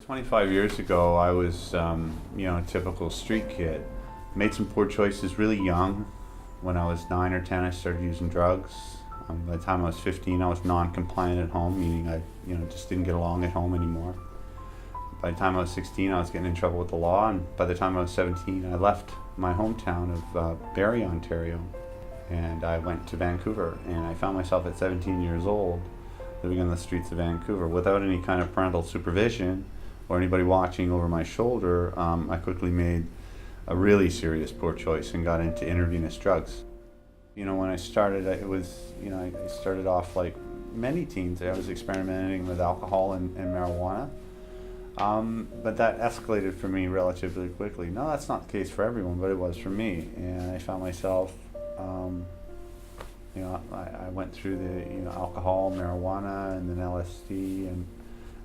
25 years ago, I was, a typical street kid. Made some poor choices really young. When I was 9 or 10, I started using drugs. By the time I was 15, I was non-compliant at home, meaning I, just didn't get along at home anymore. By the time I was 16, I was getting in trouble with the law, and by the time I was 17, I left my hometown of Barrie, Ontario, and I went to Vancouver, and I found myself at 17 years old living on the streets of Vancouver without any kind of parental supervision or anybody watching over my shoulder. I quickly made a really serious poor choice and got into intravenous drugs. When I started, I started off like many teens. I was experimenting with alcohol and marijuana. But that escalated for me relatively quickly. No, that's not the case for everyone, but it was for me. And I found myself, I went through the, alcohol, marijuana, and then LSD, and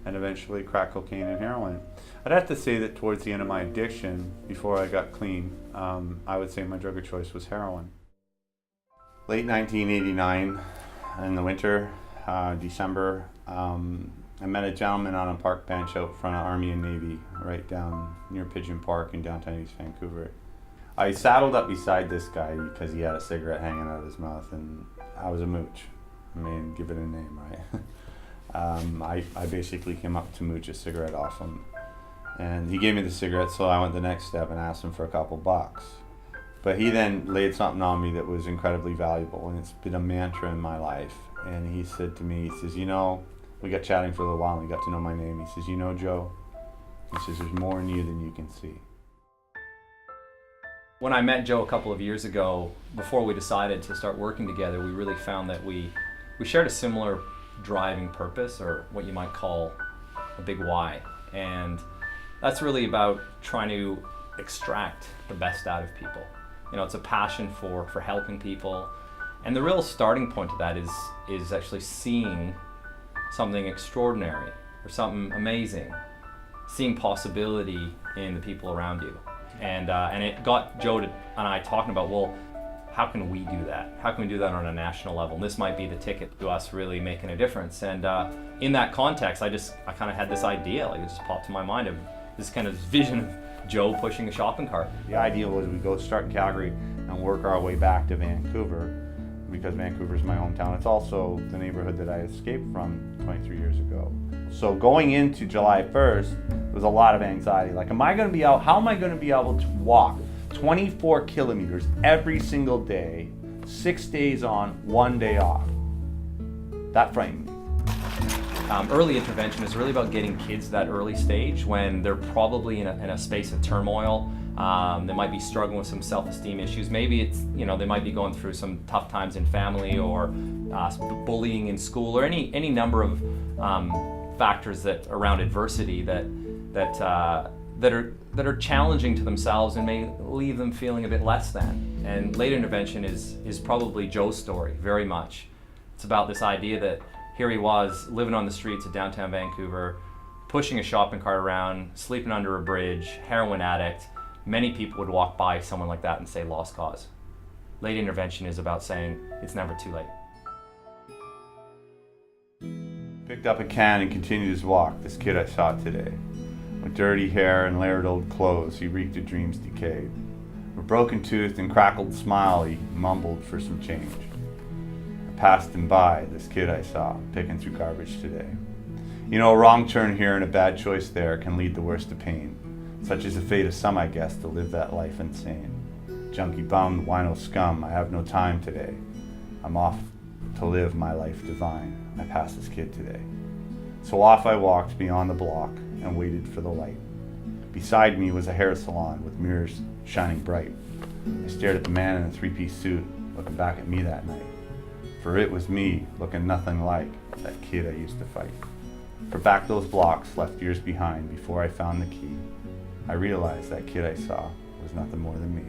eventually crack cocaine and heroin. I'd have to say that towards the end of my addiction, before I got clean, I would say my drug of choice was heroin. Late 1989, in the winter, December, I met a gentleman on a park bench out front of Army and Navy, right down near Pigeon Park in downtown East Vancouver. I saddled up beside this guy because he had a cigarette hanging out of his mouth, and I was a mooch. I mean, give it a name, right? I basically came up to mooch a cigarette off him, and he gave me the cigarette, so I went the next step and asked him for a couple bucks. But he then laid something on me that was incredibly valuable, and it's been a mantra in my life. And he said to me, he says, we got chatting for a little while, and he got to know my name. He says, Joe, he says, there's more in you than you can see. When I met Joe a couple of years ago, before we decided to start working together, we really found that we shared a similar driving purpose, or what you might call a big why. And that's really about trying to extract the best out of people. It's a passion for helping people. And the real starting point to that is actually seeing something extraordinary or something amazing, seeing possibility in the people around you. And it got Joe and I talking about, well, how can we do that? How can we do that on a national level? And this might be the ticket to us really making a difference. And in that context, I kind of had this idea, like it just popped to my mind of this kind of vision of Joe pushing a shopping cart. The idea was we go start in Calgary and work our way back to Vancouver, because Vancouver's my hometown. It's also the neighborhood that I escaped from 23 years ago. So going into July 1st, there was a lot of anxiety. Like, how am I going to be able to walk 24 kilometers every single day, 6 days on, 1 day off? That frightened me. Early intervention is really about getting kids that early stage when they're probably in a space of turmoil. They might be struggling with some self-esteem issues. Maybe it's, they might be going through some tough times in family, or bullying in school, or any number of factors that around adversity that are challenging to themselves and may leave them feeling a bit less than. And late intervention is probably Joe's story, very much. It's about this idea that here he was living on the streets of downtown Vancouver, pushing a shopping cart around, sleeping under a bridge, heroin addict. Many people would walk by someone like that and say lost cause. Late intervention is about saying it's never too late. Picked up a can and continued his walk, this kid I saw today. With dirty hair and layered old clothes, he reeked of dreams decayed. With broken tooth and crackled smile, he mumbled for some change. I passed him by, this kid I saw, picking through garbage today. A wrong turn here and a bad choice there can lead the worst to pain. Such is the fate of some, I guess, to live that life insane. Junkie bummed, wino scum, I have no time today. I'm off to live my life divine. I passed this kid today. So off I walked beyond the block and waited for the light. Beside me was a hair salon with mirrors shining bright. I stared at the man in a three-piece suit, looking back at me that night. For it was me, looking nothing like that kid I used to fight. For back those blocks left years behind before I found the key, I realized that kid I saw was nothing more than me.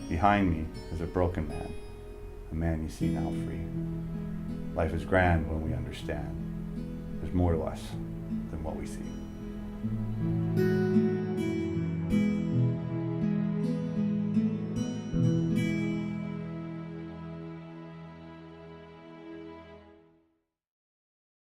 Behind me is a broken man, a man you see now free. Life is grand when we understand. There's more to us than what we see.